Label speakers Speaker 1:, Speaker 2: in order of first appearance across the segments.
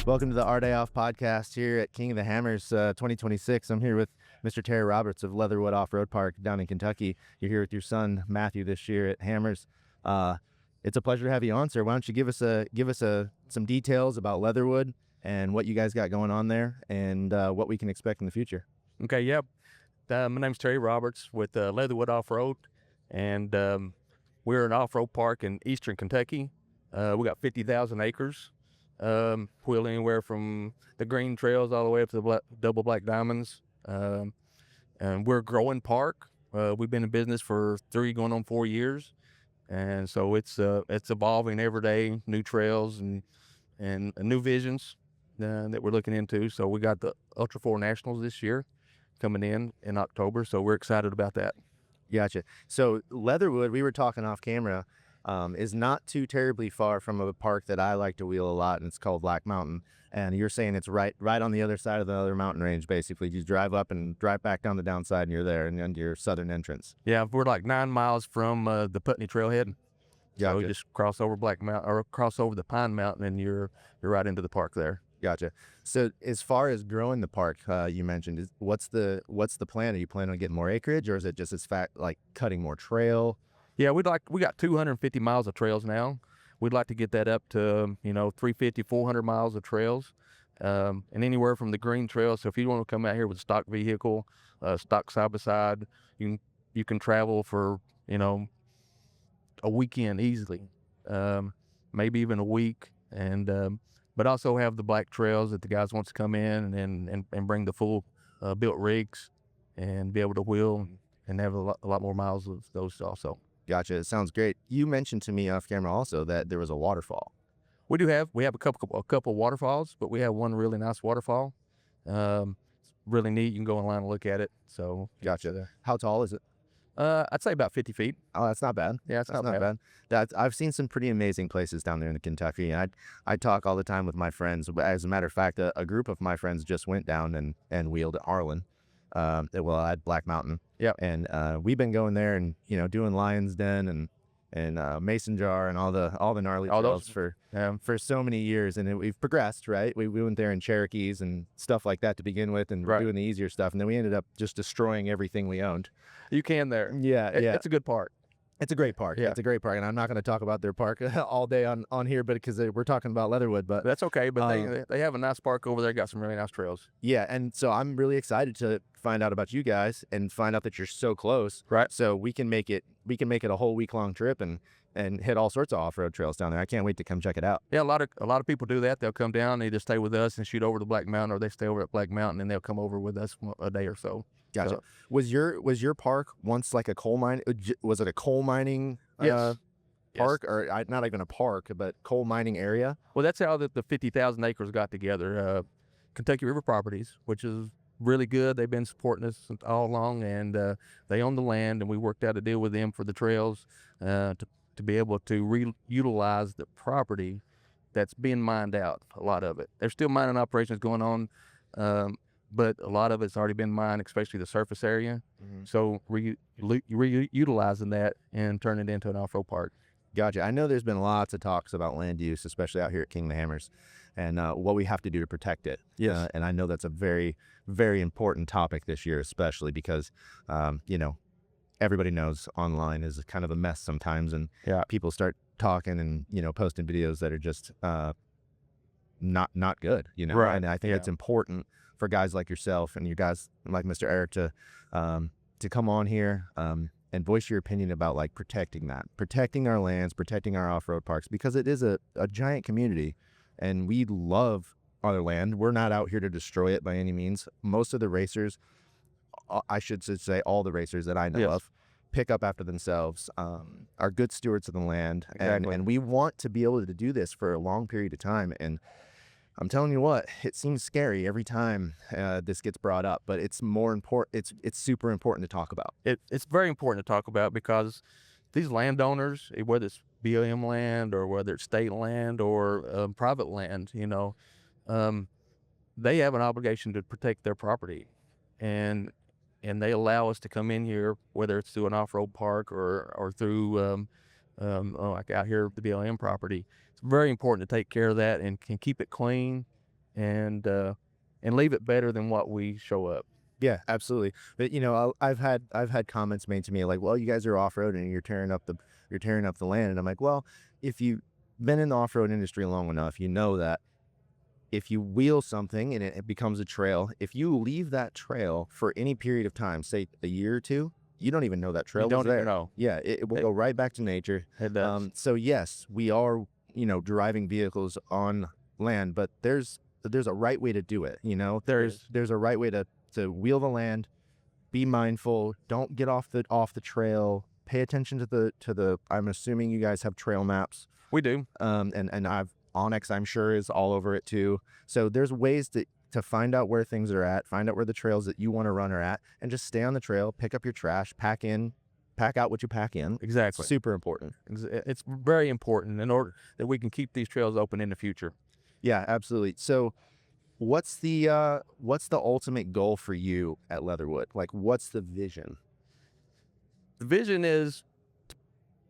Speaker 1: Welcome to the Our Day Off podcast here at King of the Hammers 2026. I'm here with Mr. Terry Roberts of Leatherwood Off-Road Park down in Kentucky. You're here with your son Matthew this year at Hammers. It's a pleasure to have you on, sir. Why don't you give us some details about Leatherwood and what you guys got going on there, and what we can expect in the future.
Speaker 2: Okay, yep. My name's Terry Roberts with Leatherwood Off-Road, and we're an off-road park in eastern Kentucky. We got 50,000 acres. Wheel anywhere from the green trails all the way up to the double black diamonds. And we're a growing park. We've been in business for 3 going on 4 years. And so it's evolving every day, new trails and new visions that we're looking into. So we got the Ultra 4 Nationals this year coming in October. So we're excited about that.
Speaker 1: Gotcha. So Leatherwood, we were talking off camera, is not too terribly far from a park that I like to wheel a lot, and it's called Black Mountain. And you're saying it's right on the other side of the other mountain range, basically. You drive up and drive back down the downside, and you're there, and under your southern entrance.
Speaker 2: Yeah, we're like 9 miles from the Putney Trailhead.
Speaker 1: Gotcha.
Speaker 2: So you just cross over Black Mountain or cross over the Pine Mountain, and you're right into the park there.
Speaker 1: Gotcha. So as far as growing the park, you mentioned, what's the plan? Are you planning on getting more acreage, or is it just as fact like cutting more trail?
Speaker 2: Yeah, we got 250 miles of trails now. We'd like to get that up to 350, 400 miles of trails, and anywhere from the green trails. So if you want to come out here with a stock vehicle, stock side by side, you can travel for a weekend easily, maybe even a week, and but also have the black trails that the guys wants to come in and bring the full built rigs and be able to wheel and have a lot more miles of those also.
Speaker 1: Gotcha. It sounds great. You mentioned to me off camera also that there was a waterfall.
Speaker 2: We have a couple waterfalls, but we have one really nice waterfall. It's really neat. You can go online and look at it. So
Speaker 1: Gotcha. How tall is it?
Speaker 2: I'd say about 50 feet.
Speaker 1: Oh, that's not bad.
Speaker 2: Yeah, it's not bad.
Speaker 1: I've seen some pretty amazing places down there in Kentucky, and I talk all the time with my friends. As a matter of fact, a group of my friends just went down and wheeled at Arlen. At Black Mountain.
Speaker 2: Yeah.
Speaker 1: And we've been going there and doing Lion's Den and Mason Jar and all the gnarly trails for so many years, and we've progressed, right? We went there in Cherokees and stuff like that to begin with, and we're doing the easier stuff, and then we ended up just destroying everything we owned.
Speaker 2: You can there.
Speaker 1: Yeah.
Speaker 2: It's a good park.
Speaker 1: It's a great park.
Speaker 2: Yeah.
Speaker 1: It's a great park, and I'm not going to talk about their park all day on here, but because we're talking about Leatherwood. But
Speaker 2: that's okay. But they have a nice park over there. Got some really nice trails.
Speaker 1: Yeah, and so I'm really excited to find out about you guys and find out that you're so close.
Speaker 2: Right.
Speaker 1: So we can make it a whole week-long trip and hit all sorts of off-road trails down there. I can't wait to come check it out.
Speaker 2: Yeah, a lot of people do that. They'll come down, they either stay with us and shoot over to Black Mountain, or they stay over at Black Mountain and they'll come over with us a day or so.
Speaker 1: Gotcha.
Speaker 2: So,
Speaker 1: was your park once like a coal mine? Was it a coal mining park, or not even a park, but coal mining area?
Speaker 2: Well, that's how the 50,000 acres got together. Kentucky River Properties, which is really good. They've been supporting us all along, and they own the land, and we worked out a deal with them for the trails to be able to reutilize the property that's being mined out. A lot of it. There's still mining operations going on, but a lot of it's already been mined, especially the surface area. Mm-hmm. So reutilizing that and turning it into an off-road park.
Speaker 1: Gotcha. I know there's been lots of talks about land use, especially out here at King of the Hammers, and what we have to do to protect it.
Speaker 2: Yes.
Speaker 1: And I know that's a very, very important topic this year, especially because, everybody knows online is kind of a mess sometimes, and people start talking and, posting videos that are just not good,
Speaker 2: Right.
Speaker 1: And I think it's important for guys like yourself and you guys like Mr. Eric to come on here and voice your opinion about like protecting our lands, protecting our off-road parks, because it is a giant community and we love our land. We're not out here to destroy it by any means. Most of the racers, I should say all the racers that I know of, pick up after themselves, are good stewards of the land.
Speaker 2: Exactly.
Speaker 1: And we want to be able to do this for a long period of time. And I'm telling you what, it seems scary every time this gets brought up, but it's more important. It's super important to talk about.
Speaker 2: It's very important to talk about because these landowners, whether it's BLM land or whether it's state land or private land, they have an obligation to protect their property, and they allow us to come in here, whether it's through an off-road park or through like out here at the BLM property. It's very important to take care of that and can keep it clean and leave it better than what we show up.
Speaker 1: Yeah, absolutely. But I've had comments made to me like, well, you guys are off-roading and you're tearing up the land. And I'm like, well, if you've been in the off-road industry long enough, you know that if you wheel something and it becomes a trail, if you leave that trail for any period of time, say a year or two, you don't even know that trail
Speaker 2: You
Speaker 1: was
Speaker 2: don't
Speaker 1: there.
Speaker 2: even know.
Speaker 1: Yeah, it will go right back to nature.
Speaker 2: It does.
Speaker 1: So yes, we are, driving vehicles on land, but there's a right way to do it. There's a right way to wheel the land, be mindful, don't get off the trail, pay attention to the I'm assuming you guys have trail maps.
Speaker 2: We do.
Speaker 1: And I've Onyx, I'm sure, is all over it too. So there's ways to find out where things are at, find out where the trails that you want to run are at, and just stay on the trail, pick up your trash, pack out what you pack in.
Speaker 2: Exactly.
Speaker 1: Super important.
Speaker 2: It's very important in order that we can keep these trails open in the future.
Speaker 1: Yeah, absolutely. So what's the ultimate goal for you at Leatherwood? Like, what's the vision?
Speaker 2: The vision is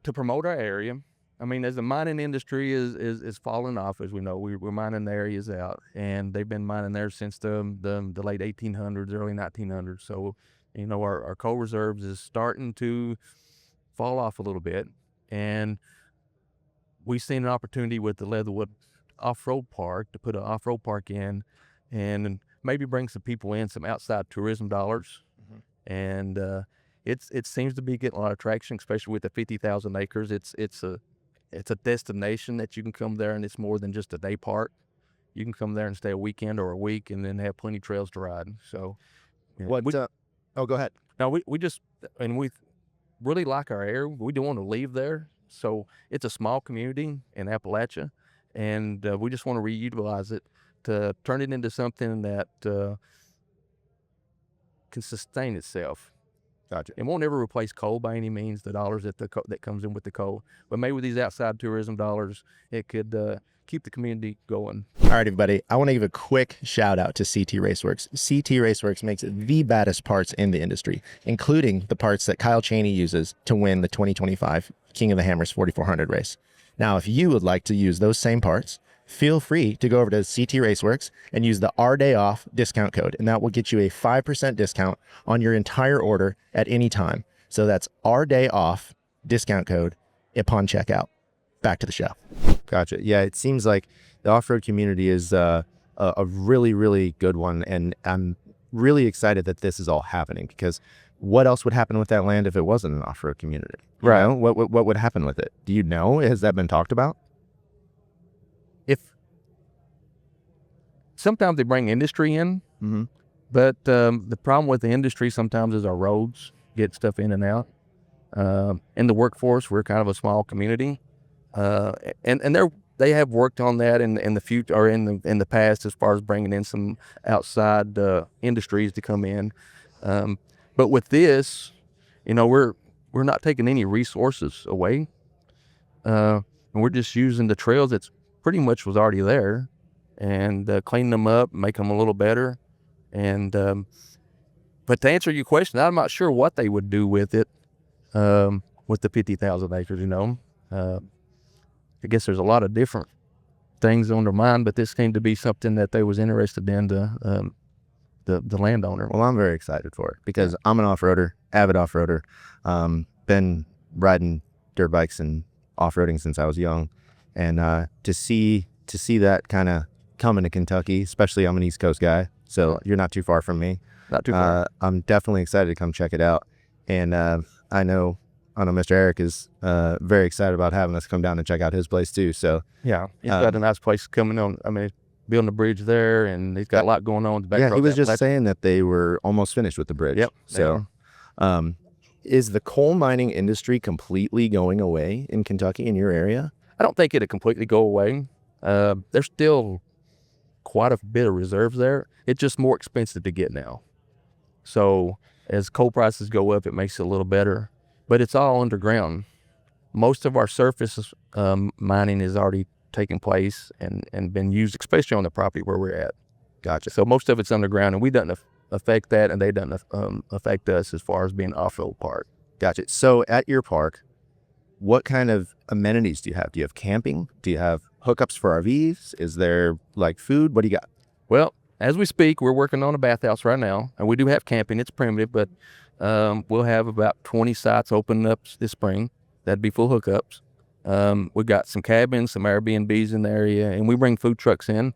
Speaker 2: to promote our area. I mean, as the mining industry is falling off, as we know, we're mining the areas out, and they've been mining there since the late 1800s, early 1900s. So, our coal reserves is starting to fall off a little bit, and we've seen an opportunity with the Leatherwood Off-Road Park to put an off-road park in, and maybe bring some people in, some outside tourism dollars, and it seems to be getting a lot of traction, especially with the 50,000 acres. It's a destination that you can come there, and it's more than just a day park. You can come there and stay a weekend or a week, and then have plenty of trails to ride. So,
Speaker 1: oh, go ahead.
Speaker 2: No, we really like our area. We don't want to leave there. So it's a small community in Appalachia, and we just want to reutilize it to turn it into something that can sustain itself.
Speaker 1: Gotcha.
Speaker 2: It won't ever replace coal by any means, the dollars that comes in with the coal. But maybe with these outside tourism dollars, it could keep the community going.
Speaker 1: All right, everybody. I want to give a quick shout out to CT Raceworks. CT Raceworks makes the baddest parts in the industry, including the parts that Kyle Chaney uses to win the 2025 King of the Hammers 4400 race. Now, if you would like to use those same parts, feel free to go over to CT Raceworks and use the Our Day Off discount code, and that will get you a 5% discount on your entire order at any time. So that's Our Day Off discount code upon checkout. Back to the show. Gotcha. Yeah, it seems like the off-road community is a really, really good one, and I'm really excited that this is all happening, because what else would happen with that land if it wasn't an off-road community? Right. What would happen with it? Do you know? Has that been talked about?
Speaker 2: If sometimes they bring industry in,
Speaker 1: Mm-hmm.
Speaker 2: but the problem with the industry sometimes is our roads get stuff in and out. In the workforce, we're kind of a small community, and they have worked on that in the future, or in the past, as far as bringing in some outside industries to come in. But with this, we're not taking any resources away, and we're just using the trails that's pretty much was already there, and cleaning them up, make them a little better. And but to answer your question, I'm not sure what they would do with it, with the 50,000 acres. I guess there's a lot of different things on their mind, but this seemed to be something that they was interested in, the landowner.
Speaker 1: Well, I'm very excited for it, because I'm an off-roader, avid off-roader. Been riding dirt bikes and off-roading since I was young, and to see that kind of come into Kentucky, especially I'm an East Coast guy, so you're not too far from me.
Speaker 2: Not too far.
Speaker 1: I'm definitely excited to come check it out, and I know Mr. Eric is very excited about having us come down and check out his place too. So
Speaker 2: yeah, he's got a nice place coming on. I mean, building a bridge there, and he's got a lot going on. The back
Speaker 1: yeah,
Speaker 2: road
Speaker 1: he was just
Speaker 2: Appalachia.
Speaker 1: saying that they were almost finished with the bridge.
Speaker 2: Yep.
Speaker 1: So, is the coal mining industry completely going away in Kentucky, in your area?
Speaker 2: I don't think it'll completely go away. There's still quite a bit of reserves there. It's just more expensive to get now. So as coal prices go up, it makes it a little better. But it's all underground. Most of our surface mining is already taking place and been used, especially on the property where we're at.
Speaker 1: Gotcha.
Speaker 2: So most of it's underground, and we doesn't affect that, and they doesn't affect us as far as being an off-road park.
Speaker 1: Gotcha. So at your park, what kind of amenities do you have? Do you have camping? Do you have hookups for RVs? Is there like food? What do you got?
Speaker 2: Well, as we speak, we're working on a bathhouse right now, and we do have camping. It's primitive, but we'll have about 20 sites opening up this spring. That'd be full hookups. We got some cabins, some Airbnbs in the area, and we bring food trucks in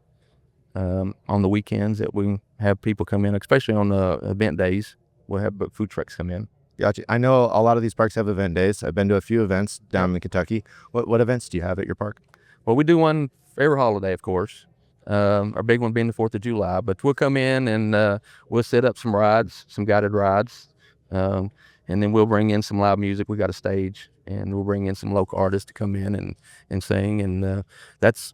Speaker 2: on the weekends that we have people come in, especially on the event days. We'll have food trucks come in.
Speaker 1: Gotcha. I know a lot of these parks have event days. I've been to a few events down in Kentucky. What events do you have at your park?
Speaker 2: Well, we do one for every holiday, of course. Our big one being the 4th of July. But we'll come in and we'll set up some rides, some guided rides. And then we'll bring in some live music. We got a stage, and we'll bring in some local artists to come in and sing. And that's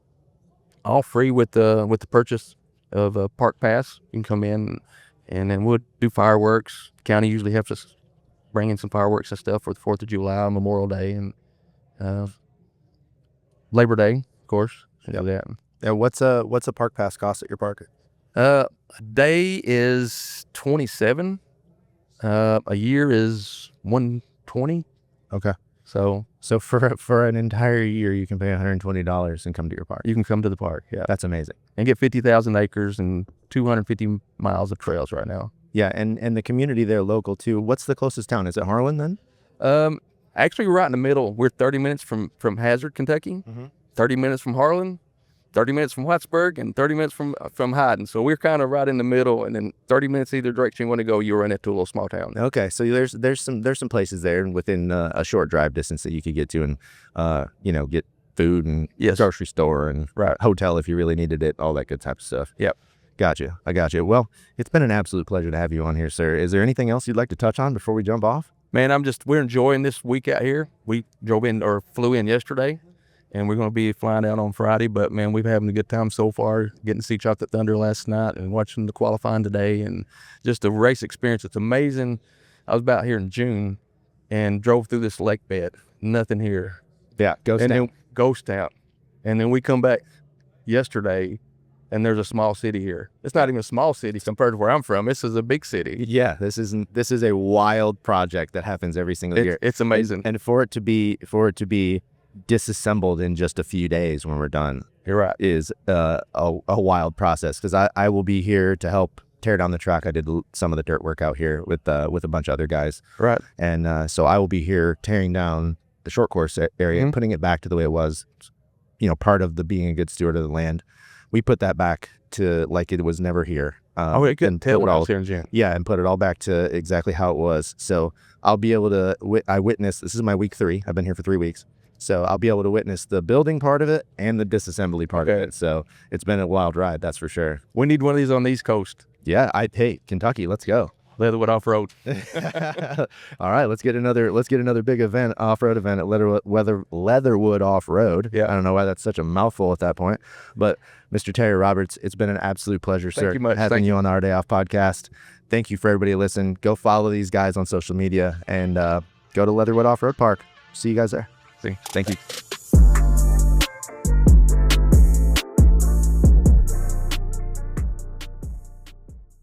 Speaker 2: all free with the purchase of a park pass. You can come in, and then we'll do fireworks. The county usually helps us bring in some fireworks and stuff for the 4th of July, Memorial Day, and Labor Day, of course.
Speaker 1: Yep.
Speaker 2: That.
Speaker 1: And what's a park pass cost at your park?
Speaker 2: A day is $27. A year is $120.
Speaker 1: Okay.
Speaker 2: So
Speaker 1: for an entire year, you can pay $120 and come to your park.
Speaker 2: you can come to the park, yeah,
Speaker 1: That's amazing.
Speaker 2: and get 50,000 acres and 250 miles of trails right now.
Speaker 1: Yeah, and the community there local too. What's the closest town? Is it Harlan then?
Speaker 2: Actually, we're right in the middle. We're 30 minutes from Hazard, Kentucky, 30 minutes from Harlan, 30 minutes from Whitesburg, and 30 minutes from Hyden. So we're kind of right in the middle, and then 30 minutes either direction you want to go, you run into a little small town.
Speaker 1: Okay, so there's some places there within a short drive distance that you could get to and get food and
Speaker 2: Yes.
Speaker 1: grocery store and
Speaker 2: Right.
Speaker 1: hotel if you really needed it, all that good type of stuff.
Speaker 2: Yep.
Speaker 1: Gotcha. I got you. Well, it's been an absolute pleasure to have you on here, sir. Is there anything else you'd like to touch on before we jump off?
Speaker 2: Man, we're enjoying this week out here. We flew in yesterday, and we're going to be flying out on Friday. But man, we've having a good time so far. Getting to see Chocolate Thunder last night and watching the qualifying today, and just the race experience. It's amazing. I was about here in June and drove through this lake bed. Nothing here.
Speaker 1: Yeah,
Speaker 2: Then ghost town. And then we come back yesterday, and there's a small city here. It's not even a small city compared to where I'm from. This is a big city.
Speaker 1: Yeah, this is a wild project that happens every single year.
Speaker 2: It's amazing.
Speaker 1: And for it to be disassembled in just a few days when we're done
Speaker 2: You're right.
Speaker 1: is a wild process, because I will be here to help tear down the track. I did some of the dirt work out here with a bunch of other guys,
Speaker 2: Right.
Speaker 1: and so I will be here tearing down the short course area and putting it back to the way it was. Part of the being a good steward of the land, we put that back to like it was never here.
Speaker 2: I couldn't tell
Speaker 1: put
Speaker 2: when
Speaker 1: it
Speaker 2: I
Speaker 1: all-
Speaker 2: was here in June.
Speaker 1: Yeah, and put it all back to exactly how it was. So I'll be able to. I witness. This is my week 3. I've been here for 3 weeks, so I'll be able to witness the building part of it and the disassembly part of
Speaker 2: Okay.
Speaker 1: it. So it's been a wild ride, that's for sure.
Speaker 2: We need one of these on the East Coast.
Speaker 1: Yeah, hey, Kentucky, let's go.
Speaker 2: Leatherwood Off-Road.
Speaker 1: All right, let's get another big event, off-road event at Leatherwood Off-Road.
Speaker 2: Yeah.
Speaker 1: I don't know why that's such a mouthful at that point, but Mr. Terry Roberts, it's been an absolute pleasure,
Speaker 2: Thank
Speaker 1: sir,
Speaker 2: you much.
Speaker 1: having
Speaker 2: Thank
Speaker 1: you on the Our Day Off podcast. Thank you for everybody listening. Go follow these guys on social media and go to Leatherwood Off-Road Park. See you guys there.
Speaker 2: See.
Speaker 1: Thank you.